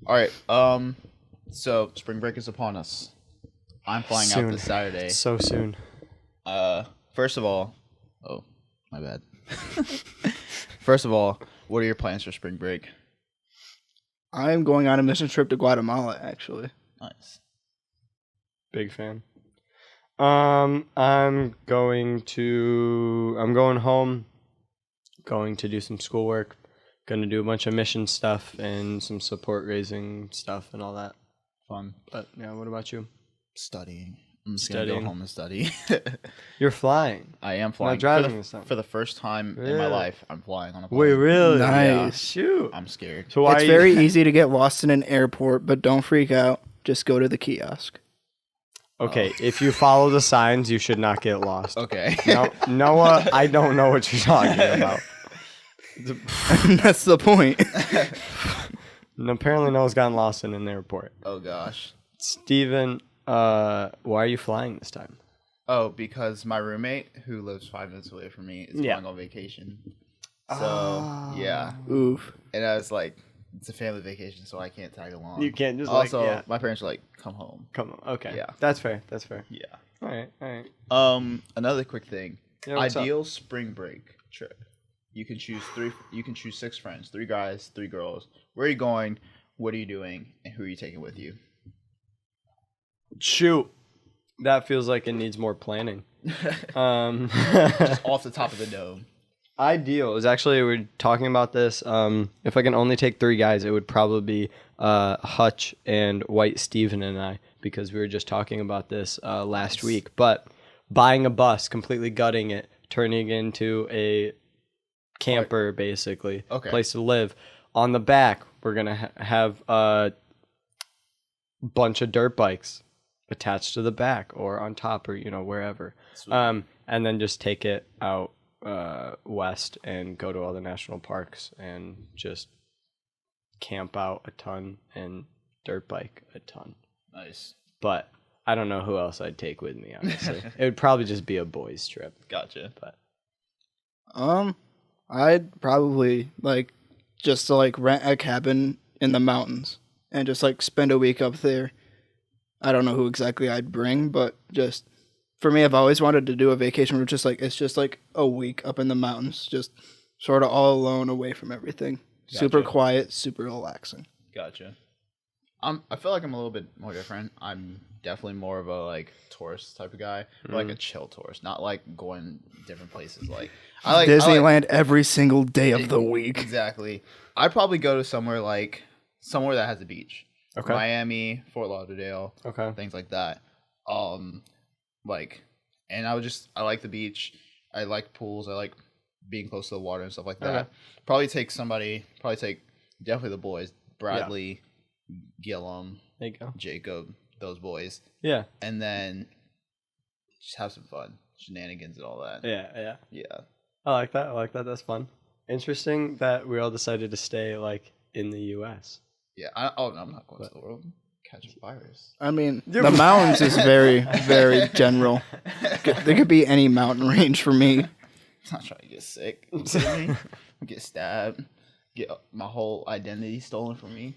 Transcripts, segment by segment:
All right. So spring break is upon us. I'm flying out this Saturday. So soon. First of all, oh, my bad. First of all, what are your plans for spring break? I'm going on a mission trip to Guatemala, actually. Nice. Big fan. I'm going home, going to do some schoolwork, going to do a bunch of mission stuff and some support raising stuff and all that. Fun. But yeah, what about you? Studying. I'm just Studying. gonna go home and study. You're flying. I am flying. Not driving this time. For the first time in my Really? life, I'm flying on a plane. Wait, really? Nice. Yeah. Shoot. I'm scared. So why It's are you- very easy to get lost in an airport, but don't freak out. Just go to the kiosk. Okay, if you follow the signs, you should not get lost. Okay. No, Noah, I don't know what you're talking about. That's the point. And apparently Noah's gotten lost in an airport. Oh gosh. Steven, why are you flying this time? Oh, because my roommate, who lives 5 minutes away from me, is Yeah. going on vacation. So yeah, Oof. and I was like, it's a family vacation, so I can't tag along. You can't just also, my parents are like, come home. Come on. Okay. Yeah. That's fair. That's fair. Yeah. All right. Another quick thing. Yeah, what's up? Ideal spring break trip. You can choose 6 friends, 3 guys, 3 girls. Where are you going? What are you doing? And who are you taking with you? Shoot. That feels like it needs more planning. Just off the top of the dome. Ideal is actually, we were talking about this. If I can only take 3 guys, it would probably be Hutch and White Steven and I, because we were just talking about this last week. But buying a bus, completely gutting it, turning it into a camper, basically, Okay. place to live. On the back, we're gonna have a bunch of dirt bikes attached to the back or on top or wherever. Sweet. And then just take it out west and go to all the national parks and just camp out a ton and dirt bike a ton. Nice. But I don't know who else I'd take with me, honestly. It would probably just be a boys trip. Gotcha. But I'd probably just to rent a cabin in the mountains and just spend a week up there. I don't know who exactly I'd bring, but just for me, I've always wanted to do a vacation where it's just a week up in the mountains, just sort of all alone, away from everything. Gotcha. Super quiet, super relaxing. Gotcha. I feel like I'm a little bit more different. I'm definitely more of a tourist type of guy, but a chill tourist, not going different places. I like Disneyland every single day of the week. Exactly. I'd probably go to somewhere that has a beach. Okay. Miami, Fort Lauderdale, Okay. things like that. And I like the beach. I like pools. I like being close to the water and stuff like that. Okay. Probably take definitely the boys, Bradley, Gillum, There you go. Jacob, those boys, Yeah. and then just have some fun, shenanigans and all that. Yeah. Yeah. I like that. That's fun. Interesting that we all decided to stay in the U.S. Yeah. I'm not going to the world. Catch a virus. I mean, the mountains is very, very general. There could be any mountain range for me. I'm not trying to get sick. You kidding me? Get stabbed. Get my whole identity stolen from me.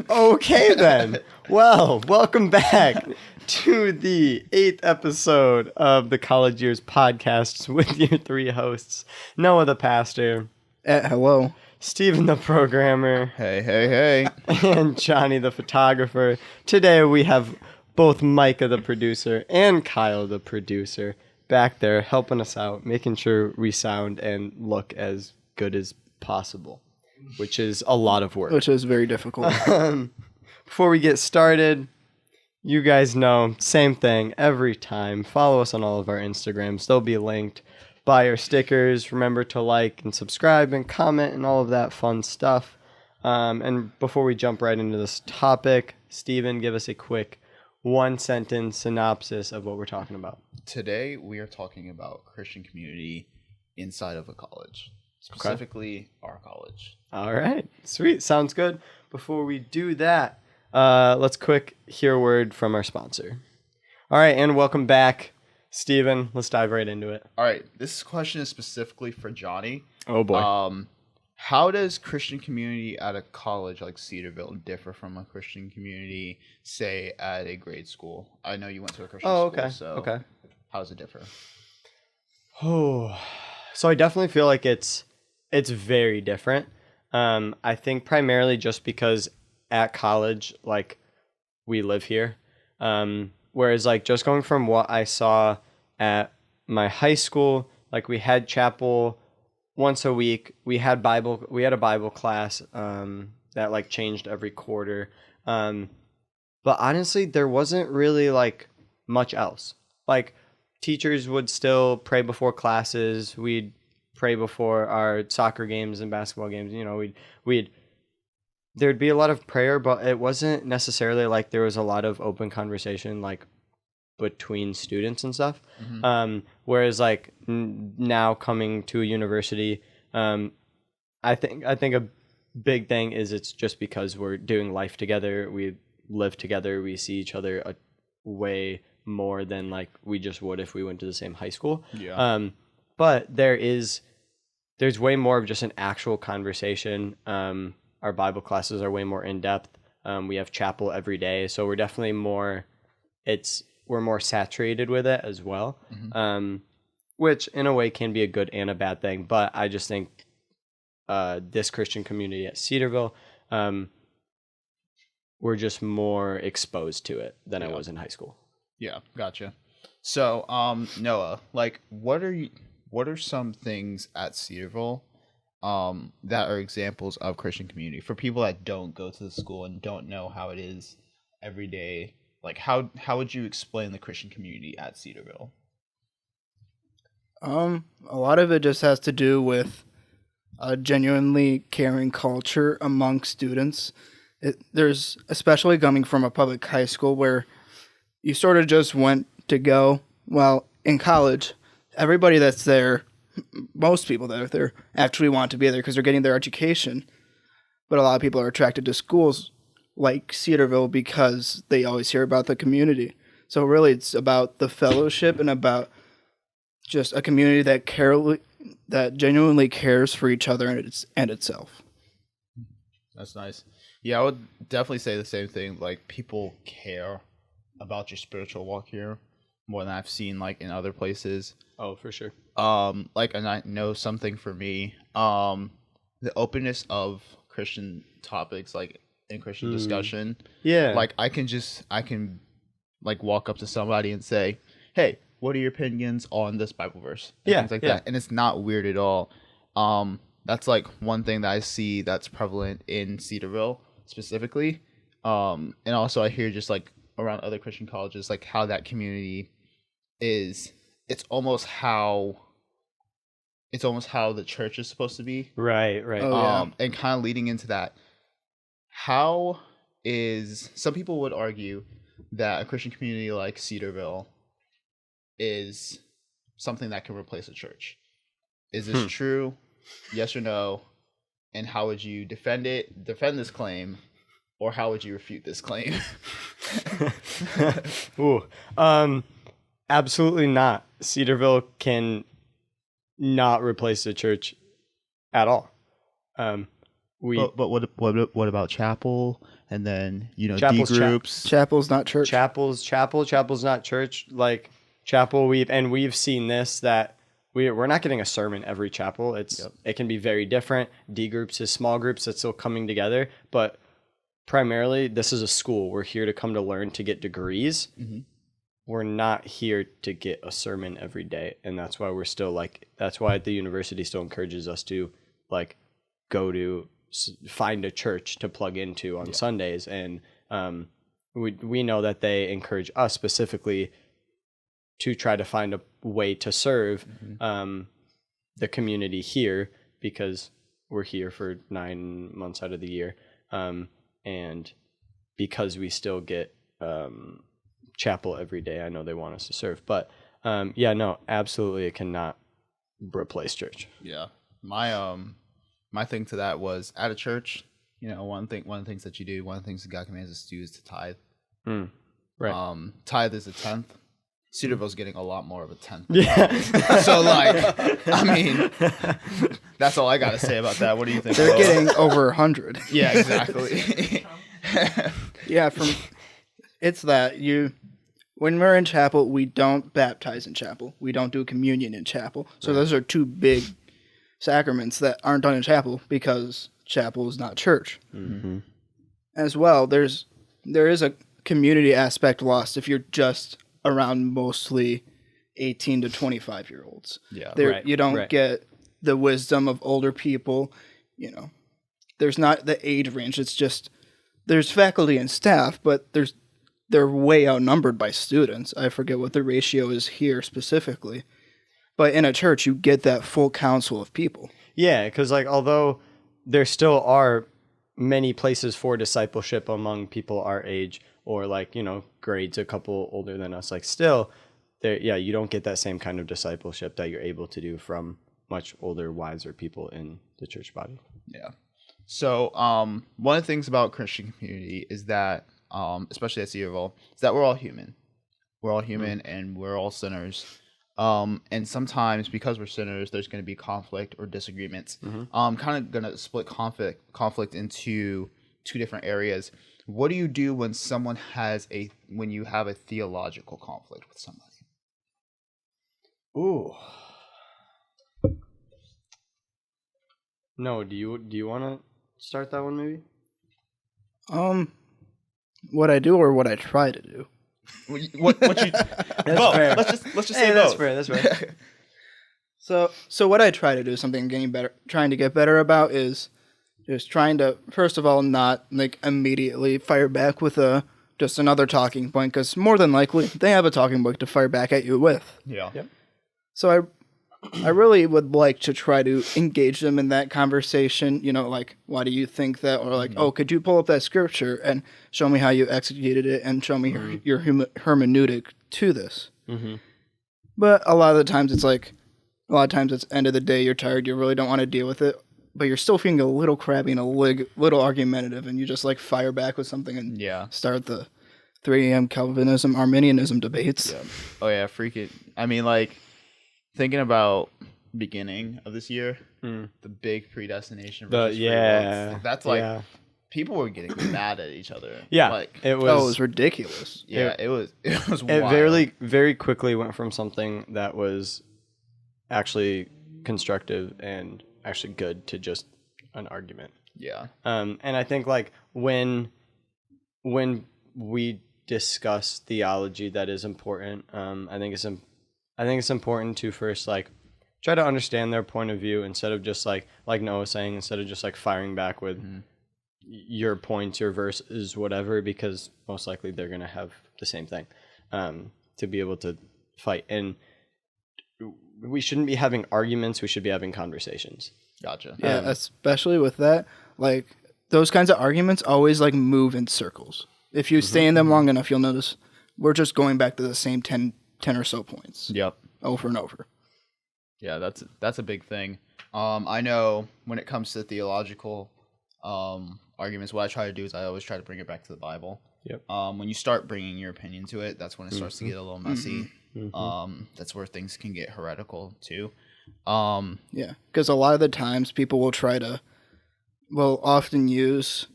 Okay then. Well, welcome back to the 8th episode of the College Years Podcast with your 3 hosts, Noah the pastor, Hello. Steven the programmer, Hey. and Johnny the photographer. Today we have both Micah the producer and Kyle the producer back there helping us out, making sure we sound and look as good as possible, which is a lot of work. Which is very difficult. Before we get started, you guys know, same thing every time. Follow us on all of our Instagrams. They'll be linked. Buy our stickers. Remember to like and subscribe and comment and all of that fun stuff. And before we jump right into this topic, Steven, give us a quick 1-sentence synopsis of what we're talking about. Today we are talking about Christian community inside of a college, specifically our college. All right. Sweet. Sounds good. Before we do that, let's quick hear a word from our sponsor. All right, and welcome back. Steven, let's dive right into it. All right, this question is specifically for Johnny. Oh boy. how does Christian community at a college like Cedarville differ from a Christian community, say, at a grade school? I know you went to a Christian Oh, school, okay. so Okay. how does it differ? Oh, so I definitely feel like it's very different. I think primarily just because at college, like, we live here. Whereas like just going from what I saw at my high school, like we had chapel once a week. We had a Bible class that like changed every quarter. But honestly, there wasn't really like much else. Like teachers would still pray before classes. We'd pray before our soccer games and basketball games. You know, we'd there'd be a lot of prayer, but it wasn't necessarily like there was a lot of open conversation like between students and stuff. Whereas like now coming to a university, I think a big thing is it's just because we're doing life together. We live together. We see each other a way more than like we just would if we went to the same high school. Yeah. But there's way more of just an actual conversation. Our Bible classes are way more in depth. We have chapel every day, so we're definitely we're more saturated with it as well. Which in a way can be a good and a bad thing. But I just think this Christian community at Cedarville, we're just more exposed to it than I was in high school. Yeah, gotcha. So, Noah, like, what are some things at Cedarville that are examples of Christian community for people that don't go to the school and don't know how it is every day? Like, how would you explain the Christian community at Cedarville? A lot of it just has to do with a genuinely caring culture among students. There's, especially coming from a public high school where you sort of just went to go. Well, in college, everybody that's there, most people that are there, actually want to be there because they're getting their education. But a lot of people are attracted to schools like Cedarville because they always hear about the community. So really, it's about the fellowship and about just a community that genuinely cares for each other and itself. That's nice. Yeah, I would definitely say the same thing. Like, people care about your spiritual walk here more than I've seen like in other places. Oh, for sure. Like, and I know something for me, the openness of Christian topics, like in Christian discussion. Yeah. Like, I can like walk up to somebody and say, "Hey, what are your opinions on this Bible verse?" And things like that, and it's not weird at all. That's like one thing that I see that's prevalent in Cedarville specifically. And also I hear just like around other Christian colleges, like how that community is. It's almost how the church is supposed to be. Right. Oh, yeah. And kind of leading into that, some people would argue that a Christian community like Cedarville is something that can replace a church. Is this true? Yes or no? And how would you defend this claim, or how would you refute this claim? Ooh. Absolutely not. Cedarville can not replace the church at all. But what about chapel, and then D Chapel's groups? Chapel's not church. Chapel's not church. Like chapel, we've seen this, that we're not getting a sermon every chapel. It can be very different. D groups is small groups that's still coming together, but primarily this is a school. We're here to come to learn, to get degrees. We're not here to get a sermon every day, and that's why that's why the university still encourages us to like go to find a church to plug into on Sundays, and we know that they encourage us specifically to try to find a way to serve the community here, because we're here for 9 months out of the year, and because we still get chapel every day. I know they want us to serve, but absolutely, it cannot replace church. Yeah, my thing to that was, at a church, one of the things that you do, one of the things that God commands us to do is to tithe. Right. Tithe is a tenth Cedarville's getting a lot more of a 10. Yeah. So, like, I mean, that's all I got to say about that. What do you think? They're getting over 100. Yeah, exactly. Yeah, it's that when we're in chapel, we don't baptize in chapel. We don't do communion in chapel. So those are two big sacraments that aren't done in chapel because chapel is not church. Mm-hmm. As well, there is a community aspect lost if you're just around mostly 18 to 25-year-olds. Yeah. You don't get the wisdom of older people. There's not the age range. It's just there's faculty and staff, but they're way outnumbered by students. I forget what the ratio is here specifically. But in a church, you get that full council of people. Yeah, because like although there still are many places for discipleship among people our age, or like, grades a couple older than us, like still there, you don't get that same kind of discipleship that you're able to do from much older, wiser people in the church body. Yeah. So one of the things about Christian community is that, especially at Cedarville, is that we're all human. We're all human and we're all sinners. And sometimes because we're sinners, there's going to be conflict or disagreements. I'm kind of going to split conflict into two different areas. What do you do when when you have a theological conflict with somebody? Ooh. No, do you want to start that one maybe? What I do or what I try to do. What you? That's both. fair. Let's just Hey, say that's both. fair. That's fair. So what I try to do, something trying to get better about, is just trying to, first of all, not like immediately fire back with just another talking point, because more than likely they have a talking point to fire back at you with. Yeah. Yep. So I really would like to try to engage them in that conversation. Like, why do you think that? Or like, oh, could you pull up that scripture and show me how you executed it and show me your hermeneutic to this? Mm-hmm. But a lot of times it's end of the day, you're tired, you really don't want to deal with it, but you're still feeling a little crabby and a little argumentative, and you just like fire back with something and start the 3 a.m. Calvinism, Arminianism debates. Yeah. Oh yeah, freaking. I mean, like, thinking about beginning of this year, the big predestination versus free will, that's like people were getting mad at each other. Yeah, like it was ridiculous. Yeah, it was wild. It very, very quickly went from something that was actually constructive and actually good to just an argument. Yeah. And I think like when we discuss theology that is important, I think it's important to first like try to understand their point of view instead of just like Noah was saying, instead of just like firing back with your points, your verses, whatever, because most likely they're gonna have the same thing to be able to fight. And we shouldn't be having arguments, we should be having conversations. Gotcha. Yeah, especially with that, like those kinds of arguments always like move in circles. If you stay in them long enough, you'll notice we're just going back to the same 10 or so points. Yep. Over and over. Yeah, that's a big thing. I know when it comes to theological arguments, what I try to do is I always try to bring it back to the Bible. Yep. When you start bringing your opinion to it, that's when it starts to get a little messy. That's where things can get heretical too. Yeah, because a lot of the times people will often use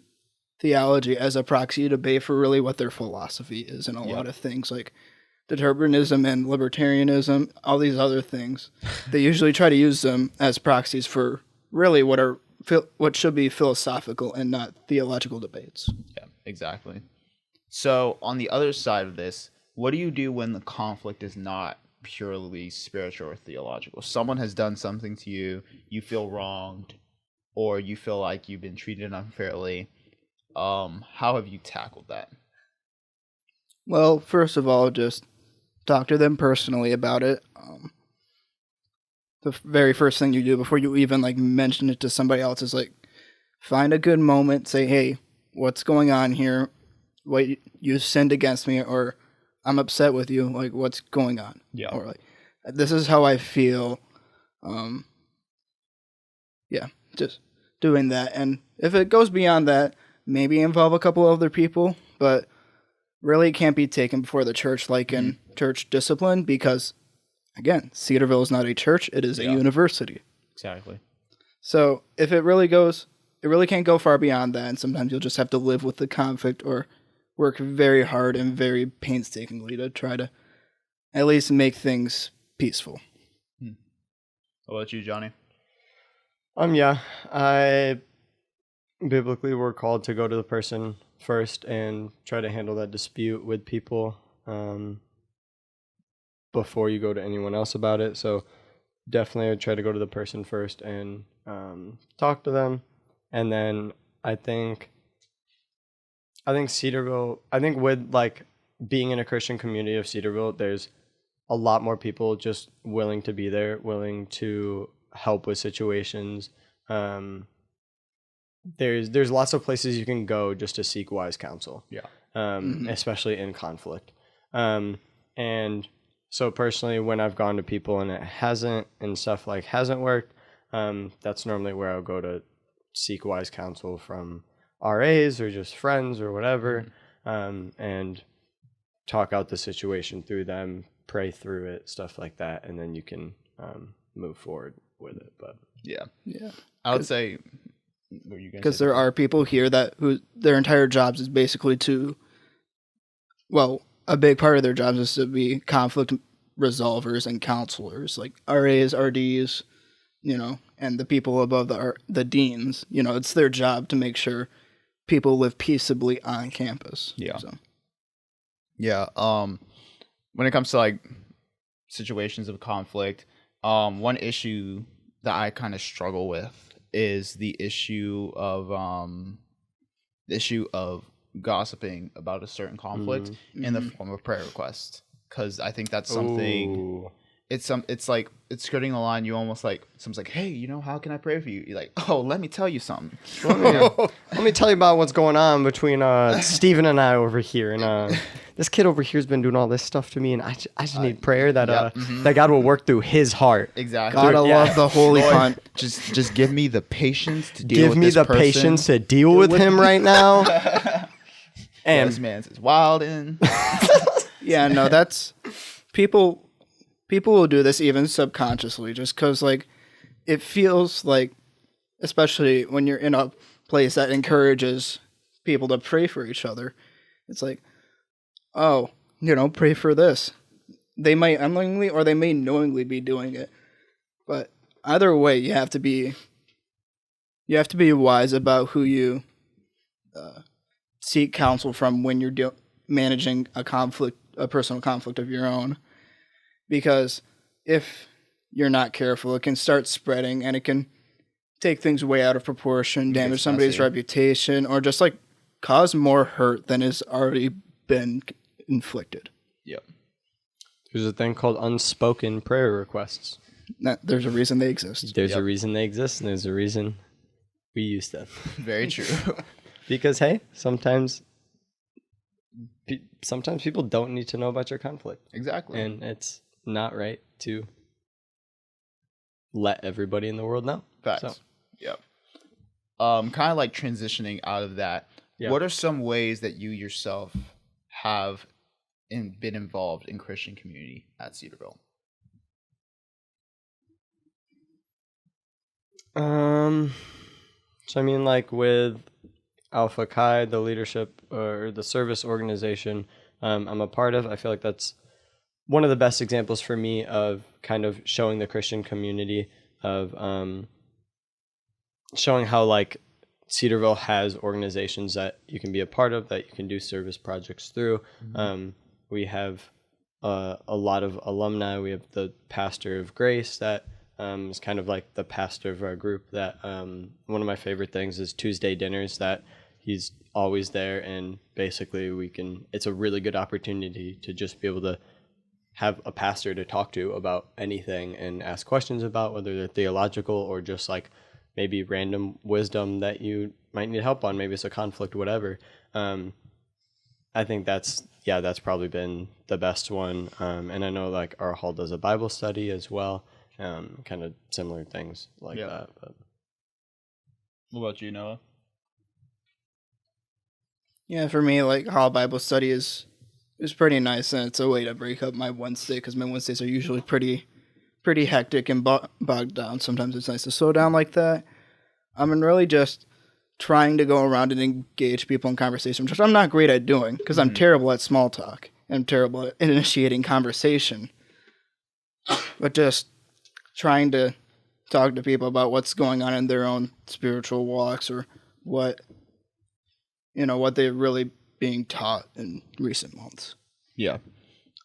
theology as a proxy debate for really what their philosophy is, and a lot of things like determinism and libertarianism, all these other things. They usually try to use them as proxies for really what should be philosophical and not theological debates. Yeah, exactly. So on the other side of this, what do you do when the conflict is not purely spiritual or theological? Someone has done something to you, you feel wronged, or you feel like you've been treated unfairly. How have you tackled that? Well, first of all, just talk to them personally about it. The very first thing you do before you even like mention it to somebody else is like find a good moment, say, hey, what's going on here? What, you sinned against me, or I'm upset with you, like what's going on? Yeah. Or like, this is how I feel. Just doing that. And if it goes beyond that, maybe involve a couple other people, but really can't be taken before the church, like in church discipline, because, again, Cedarville is not a church, it is a university. Exactly. So if it really can't go far beyond that, and sometimes you'll just have to live with the conflict or work very hard and very painstakingly to try to at least make things peaceful. What about you, Johnny? Yeah, I biblically we're called to go to the person first and try to handle that dispute with people before you go to anyone else about it. So definitely I would try to go to the person first and talk to them. And then I think Cedarville, with like being in a Christian community of Cedarville, there's a lot more people just willing to be there, willing to help with situations. There's lots of places you can go just to seek wise counsel. Yeah. Especially in conflict. And so personally, when I've gone to people and it hasn't worked, that's normally where I'll go to seek wise counsel from RAs or just friends or whatever, and talk out the situation through them, pray through it, stuff like that, and then you can move forward with it. But yeah, I would say, because there are people here who their entire jobs is basically a big part of their jobs is to be conflict resolvers and counselors, like RAs, RDs, and the people above the deans. It's their job to make sure people live peaceably on campus. Yeah. So. Yeah. When it comes to like situations of conflict, one issue that I kind of struggle with is the issue of gossiping about a certain conflict in the form of prayer requests, because I think that's something. Ooh. It's like it's skirting the line. You almost like someone's like, hey, how can I pray for you? You're like, oh, let me tell you something. Let me tell you about what's going on between Steven and I over here, and this kid over here's been doing all this stuff to me, and I just need prayer that that God will work through his heart. Exactly. Gotta love the holy punt. Just give me the patience to deal with this person. Give me the patience to deal with him right now. And this man's is wild and yeah, no, that's people will do this even subconsciously, just because like it feels like, especially when you're in a place that encourages people to pray for each other, it's like, oh, pray for this. They might unknowingly or they may knowingly be doing it, but either way, you have to be wise about who you seek counsel from when you're managing a personal conflict of your own. Because if you're not careful, it can start spreading and it can take things way out of proportion, damage somebody's reputation, or just like cause more hurt than has already been inflicted. Yep. There's a thing called unspoken prayer requests. There's a reason they exist. There's a reason they exist, and there's a reason we use them. Very true. Because, hey, sometimes people don't need to know about your conflict. Exactly. And it's not right to let everybody in the world know. Facts. So. Yep. Kind of like transitioning out of that, what are some ways that you yourself have been involved in Christian community at Cedarville? So I mean, like with Alpha Chi, the leadership or the service organization I'm a part of, I feel like that's one of the best examples for me of kind of showing the Christian community of showing how like Cedarville has organizations that you can be a part of, that you can do service projects through. We have a lot of alumni. We have the pastor of Grace that is kind of like the pastor of our group. That one of my favorite things is Tuesday dinners, that he's always there, and basically it's a really good opportunity to just be able to have a pastor to talk to about anything and ask questions about, whether they're theological or just like maybe random wisdom that you might need help on. Maybe it's a conflict, whatever. I think that's probably been the best one. And I know like our hall does a Bible study as well. Kind of similar things like that. But what about you, Noah? Yeah, for me, like hall Bible study is pretty nice, and it's a way to break up my Wednesday because my Wednesdays are usually pretty hectic and bogged down. Sometimes it's nice to slow down like that. I'm really just trying to go around and engage people in conversation, which I'm not great at doing because I'm terrible at small talk. I'm terrible at initiating conversation. But just trying to talk to people about what's going on in their own spiritual walks or what they're really being taught in recent months. Yeah.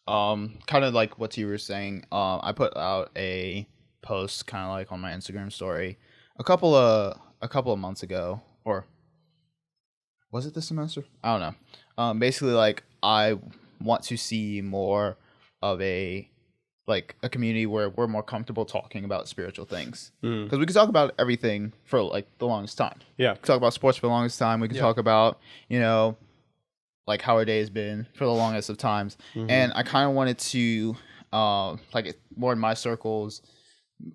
Kind of like what you were saying. I put out a post kind of like on my Instagram story a couple of months ago, or was it this semester? I don't know. Basically, like I want to see more of a community where we're more comfortable talking about spiritual things, because we can talk about everything for like the longest time. Yeah, we can talk about sports for the longest time. We can talk about like how our day has been for the longest of times. And I kind of wanted to like more in my circles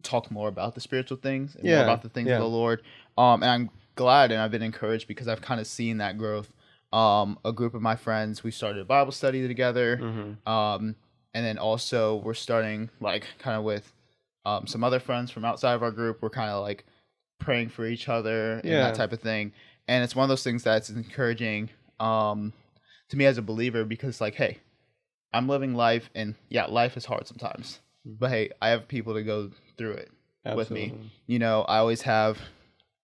talk more about the spiritual things and more about the things of the Lord. And I'm glad and I've been encouraged because I've kind of seen that growth. A group of my friends, we started a Bible study together. And then also we're starting like kind of with some other friends from outside of our group. We're kind of like praying for each other and that type of thing. And it's one of those things that's encouraging to me as a believer, because like, hey, I'm living life, and life is hard sometimes, but hey, I have people to go through it with me. I always have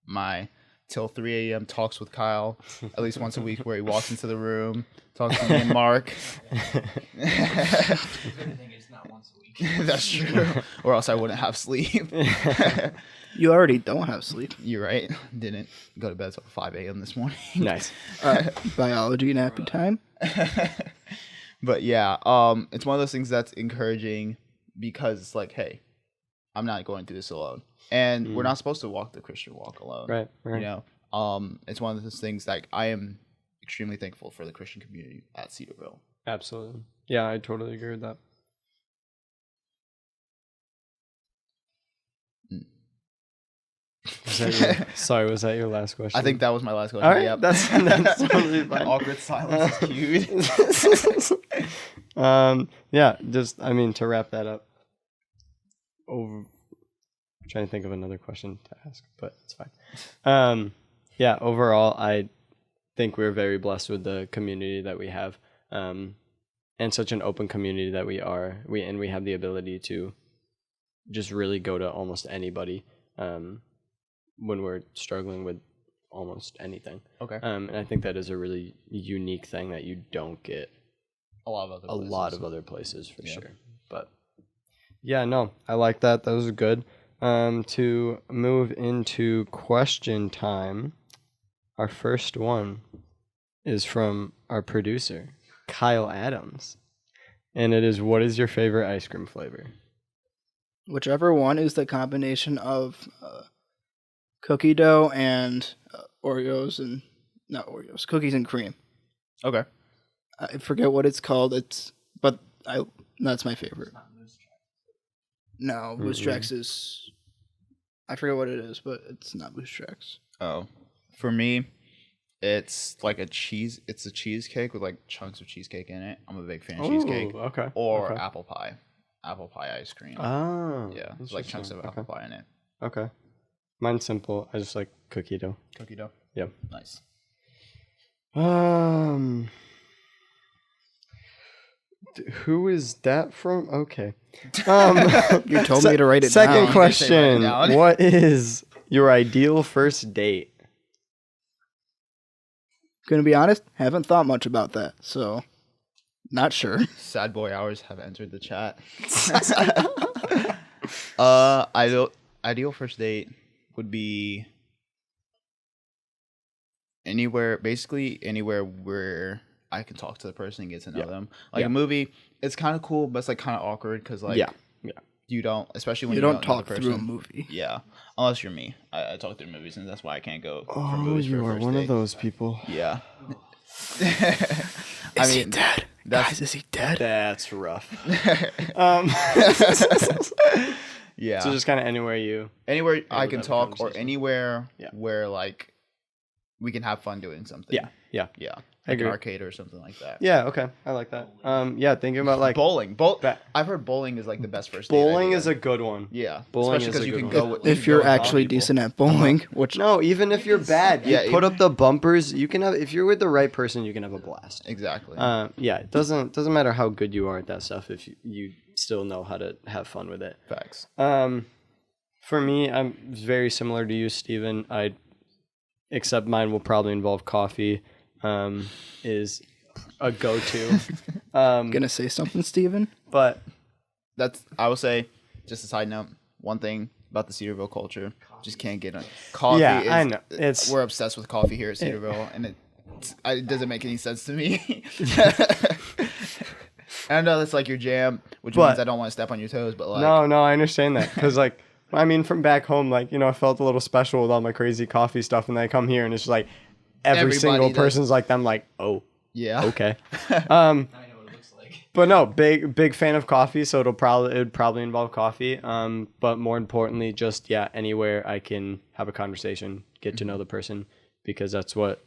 my till 3 a.m. talks with Kyle at least once a week, where he walks into the room, talks to me and Mark. It's not once a week. That's true, or else I wouldn't have sleep. You already don't have sleep. You're right. Didn't go to bed until 5 a.m. this morning. Nice. Biology nappy time. But yeah, it's one of those things that's encouraging, because it's like, hey, I'm not going through this alone, and we're not supposed to walk the Christian walk alone. Right. It's one of those things that I am extremely thankful for the Christian community at Cedarville. Absolutely. Yeah, I totally agree with that. Was that your last question? I think that was my last question. All right, Yep. that's totally fine. Awkward silence is cued. To wrap that up. I'm trying to think of another question to ask, but it's fine. Overall, I think we're very blessed with the community that we have, and such an open community that we are. We have the ability to just really go to almost anybody when we're struggling with almost anything. Okay. And I think that is a really unique thing that you don't get a lot of other places for sure. But yeah, no, I like that. That was good. To move into question time, our first one is from our producer, Kyle Adams. And it is, what is your favorite ice cream flavor? Whichever one is the combination of cookie dough and cookies and cream. Okay. I forget what it's called. That's my favorite. No, Boost Tracks is. I forget what it is, but it's not Boost Tracks. Oh, for me, it's like a cheesecake with like chunks of cheesecake in it. I'm a big fan of cheesecake. Okay. Or apple pie ice cream. Oh, yeah, it's like chunks of apple pie in it. Okay. Mine's simple. I just like cookie dough. Cookie dough. Yep. Nice. Who is that from? Okay. You told me to write it down. Second question. What is your ideal first date? Gonna be honest, haven't thought much about that, so not sure. Sad boy hours have entered the chat. Ideal first date would be anywhere where I can talk to the person and get to know them. Like a movie, it's kind of cool, but it's like kind of awkward because like you don't, especially when you don't talk know the person. through a movie. Yeah, unless you're me. I talk through movies, and that's why I can't go for movies you for a are first one date. of those people. Yeah. Is he dead? Guys, is he dead? That's rough. Yeah. So just kind of anywhere I can talk, or anywhere where like we can have fun doing something. Yeah. Yeah. like an arcade or something like that. Yeah, okay. I like that. Yeah, thinking about like bowling. I've heard bowling is like the best first date bowling idea. is a good one. Yeah, Bowling especially is a because you good can one. go with, If you're actually decent at bowling, which No, even if you're bad, you Yeah, put up the bumpers. You can have if you're with the right person, you can have a blast. exactly. Yeah, it doesn't matter how good you are at that stuff if you still know how to have fun with it. Facts. For me, I'm very similar to you, Steven. Except mine will probably involve coffee. Is a go-to. gonna say something, Steven? But I will say, just a side note, one thing about the Cedarville culture, just can't get on coffee. Yeah, I know. We're obsessed with coffee here at Cedarville, and it doesn't make any sense to me. I know that's like your jam, which means I don't want to step on your toes, but like no, I understand that because like I mean, from back home, like I felt a little special with all my crazy coffee stuff, and then I come here and it's just like every single person's like, I'm like, oh, yeah, okay. Now I know what it looks like. But no, big fan of coffee, so it would probably involve coffee. But more importantly, just anywhere I can have a conversation, get to know the person, because that's what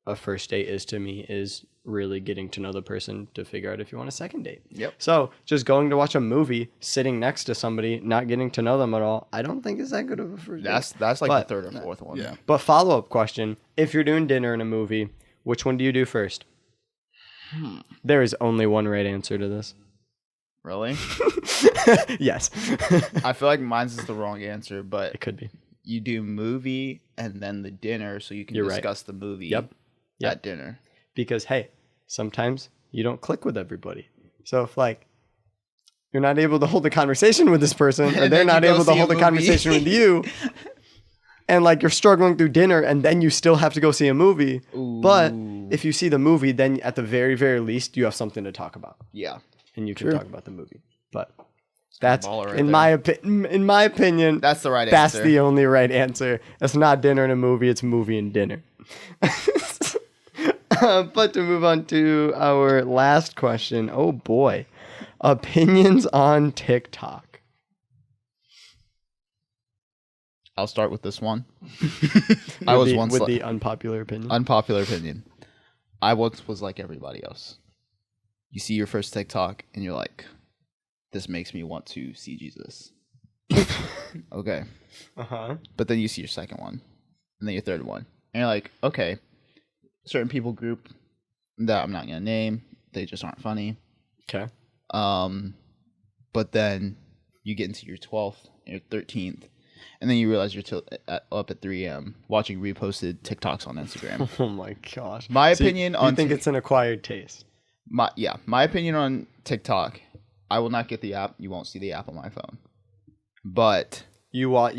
a first date is to me, is really getting to know the person to figure out if you want a second date. Yep. So just going to watch a movie, sitting next to somebody, not getting to know them at all, I don't think is that good of a first date. That's like the third or fourth one. Yeah. But follow-up question, if you're doing dinner in a movie, which one do you do first? There is only one right answer to this. Really? Yes. I feel like mine's is the wrong answer, but It could be. you do movie and then the dinner so you can You're right. discuss the movie Yep. at dinner. Because, hey, sometimes you don't click with everybody. So if, like, you're not able to hold a conversation with this person, or And they're then not you go able to see a hold a movie. conversation with you, and, like, you're struggling through dinner, and then you still have to go see a movie. But if you see the movie, then at the very, very least, you have something to talk about. Yeah. And you can talk about the movie. But that's, baller right in there. my opinion, That's the right that's answer. the only right answer. It's not dinner and a movie, it's movie and dinner. But to move on to our last question, oh boy, opinions on TikTok. I'll start with this one. With the unpopular opinion. Unpopular opinion. I once was like everybody else. You see your first TikTok and you're like, this makes me want to see Jesus. Okay. But then you see your second one and then your third one. And you're like, okay, certain people group that I'm not going to name, they just aren't funny. Okay. But then you get into your 12th and your 13th, and then you realize you're up at 3 a.m. watching reposted TikToks on Instagram. Oh my gosh. My So opinion you on think it's an acquired taste? My opinion on TikTok, I will not get the app. You won't see the app on my phone. But You watch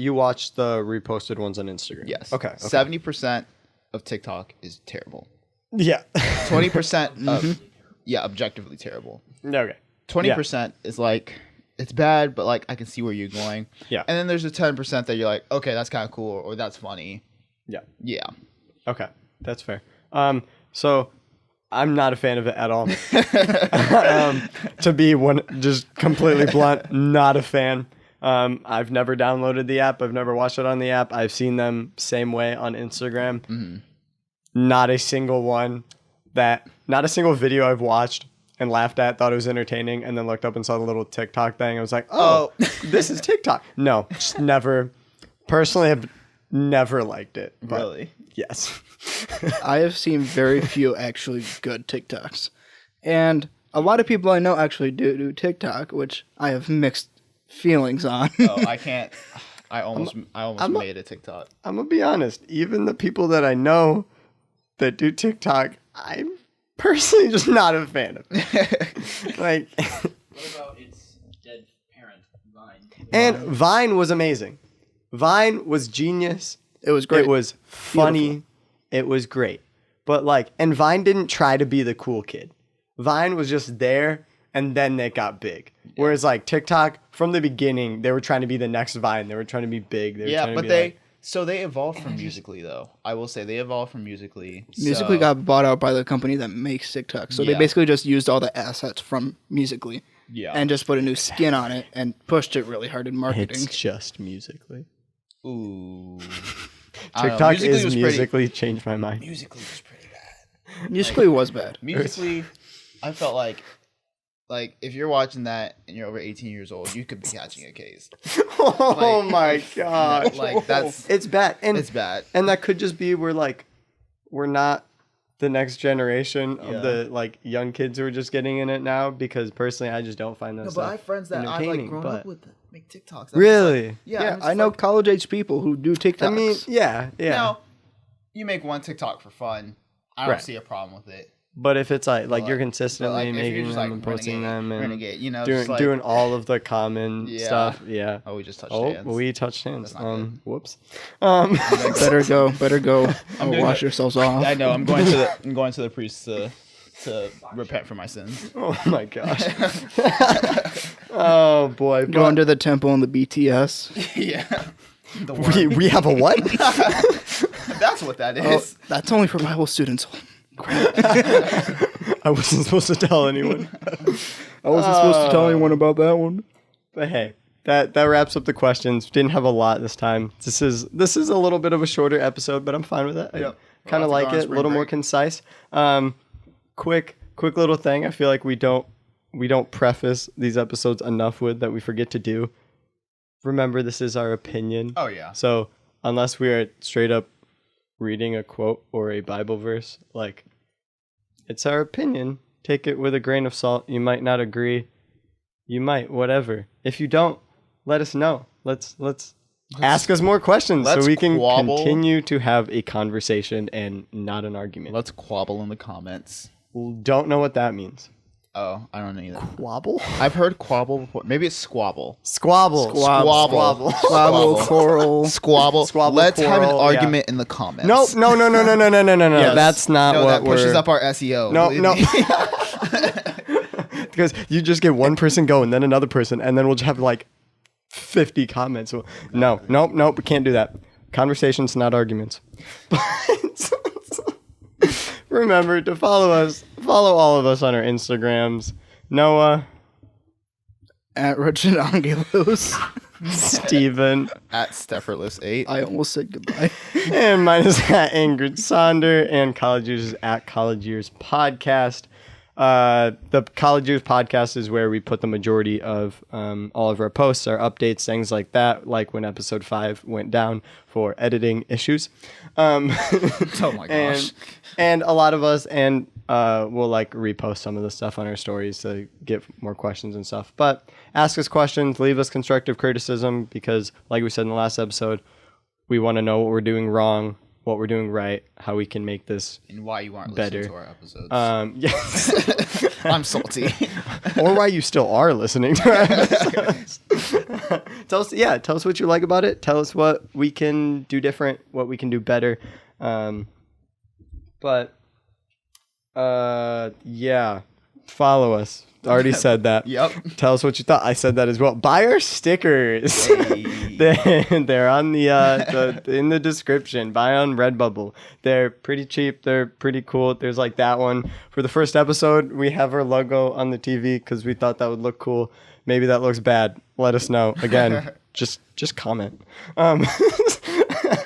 the reposted ones on Instagram? yes. Okay. 70% of TikTok is terrible. Yeah. 20% of objectively terrible. Okay. 20% is like, it's bad, but like I can see where you're going. Yeah. And then there's a 10% that you're like, okay, that's kind of cool, or that's funny. Yeah. Yeah. Okay, that's fair. So I'm not a fan of it at all. To be just completely blunt, not a fan. I've never downloaded the app. I've never watched it on the app. I've seen them same way on Instagram. Mm-hmm. Not a single video I've watched and laughed at, thought it was entertaining, and then looked up and saw the little TikTok thing. I was like, oh, this is TikTok. No, just never. Personally, I've never liked it. But Really? yes. I have seen very few actually good TikToks. And a lot of people I know actually do TikTok, which I have mixed feelings on. Oh, I can't. I almost made a TikTok. I'm going to be honest. Even the people that I know that do TikTok, I'm personally just not a fan of. Like, What about its dead parent, Vine? and Vine was amazing. Vine was genius. It was great. It was funny. It was great. But like, and Vine didn't try to be the cool kid. Vine was just there, and then it got big. Whereas like TikTok, from the beginning, they were trying to be the next Vine. They were trying to be big. They were trying to be like, so they evolved from Musical.ly though. I will say they evolved from Musical.ly. Musical.ly got bought out by the company that makes TikTok. So they Yeah. basically just used all the assets from Musical.ly and just put a new skin on it and pushed it really hard in marketing. it's just Musical.ly. Ooh. TikTok Musical.ly is was Musical.ly changed my mind. Musical.ly was pretty bad. Musically was bad. Musically, I felt like if you're watching that and you're over 18 years old, you could be catching a case. Oh my god! It's bad, and it's bad, and that could just be we're not the next generation of the young kids who are just getting in it now. Because personally, I just don't find that. No, but I have friends that I've grown up with that make TikToks. Really? Yeah, I know college age people who do TikToks. I mean, yeah. Now, you make one TikTok for fun. I don't see a problem with it. But if it's you're consistently making them and posting them and renegade, doing all of the common stuff, Oh, we just touched hands. We touched hands. Whoops. Better go. Wash yourselves off. I know. I'm going to the priest to repent for my sins. Oh my gosh. Oh boy. Going to the temple in the BTS. Yeah. We have a what? That's what that is. Oh, that's only for Bible students. I wasn't supposed to tell anyone. I wasn't supposed to tell anyone about that one. But hey, that wraps up the questions. Didn't have a lot this time. This is a little bit of a shorter episode, but I'm fine with it. Yep. I kind of like it. A little more concise. Quick little thing. I feel like we don't preface these episodes enough with that we forget to do. Remember, this is our opinion. Oh yeah. So unless we are straight up reading a quote or a Bible verse, it's our opinion. Take it with a grain of salt. You might not agree. You might, whatever. If you don't, let us know. Let's ask us more questions so we can continue to have a conversation and not an argument. Let's quabble in the comments. Don't know what that means. Oh, I don't know either. Quabble? I've heard quabble before. Maybe it's squabble. Squabble. Quarrel. Squabble. Let's have an argument in the comments. No. Yes. That's not what that pushes up our SEO. No. Because you just get one person go and then another person, and then we'll just have 50 comments. No, we can't do that. Conversations, not arguments. But remember to follow all of us on our Instagrams. Noah at Richard Angelos. Steven at Stefferless8. I almost said goodbye. And mine is at Ingrid Sonder, and College Years is at College Years Podcast. The College Years Podcast is where we put the majority of all of our posts, our updates, things like that, like when episode 5 went down for editing issues. Oh my gosh. And a lot of us, we'll repost some of the stuff on our stories to get more questions and stuff. But ask us questions, leave us constructive criticism, because like we said in the last episode, we want to know what we're doing wrong, what we're doing right, how we can make this and why you aren't better. Listening to our episodes. Yes. I'm salty. Or why you still are listening to our episodes. Tell us what you like about it. Tell us what we can do different, what we can do better. Follow us. Already said that. Yep. Tell us what you thought. I said that as well. Buy our stickers. Hey. They're on the in the description. Buy on Redbubble. They're pretty cheap. They're pretty cool. There's that one. For the first episode, we have our logo on the TV because we thought that would look cool. Maybe that looks bad. Let us know. Again, just comment. Let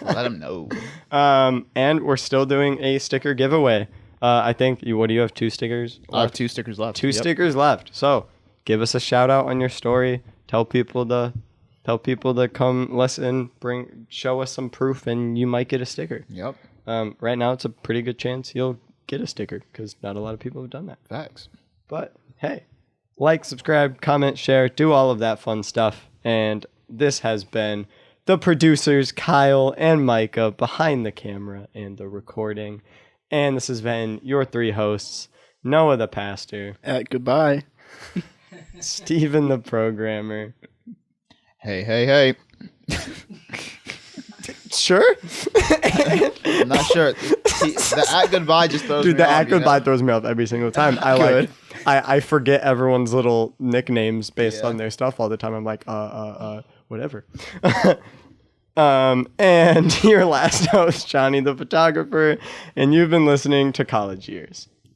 them know. And we're still doing a sticker giveaway. I think what do you have? 2 stickers left? I have 2 stickers left. 2 stickers left. So give us a shout out on your story. Tell people to come listen. Show us some proof, and you might get a sticker. Yep. Right now, it's a pretty good chance you'll get a sticker because not a lot of people have done that. Facts. But hey, subscribe, comment, share, do all of that fun stuff. And this has been the producers, Kyle and Micah, behind the camera and the recording. And this has been your 3 hosts, Noah the pastor. Goodbye. Steven the programmer. Hey. Sure? I'm not sure. See, the at goodbye just throws me off. Dude, the at goodbye throws me off every single time. I forget everyone's little nicknames based on their stuff all the time. I'm like, whatever. And your last host, Johnny the photographer, and you've been listening to College Years.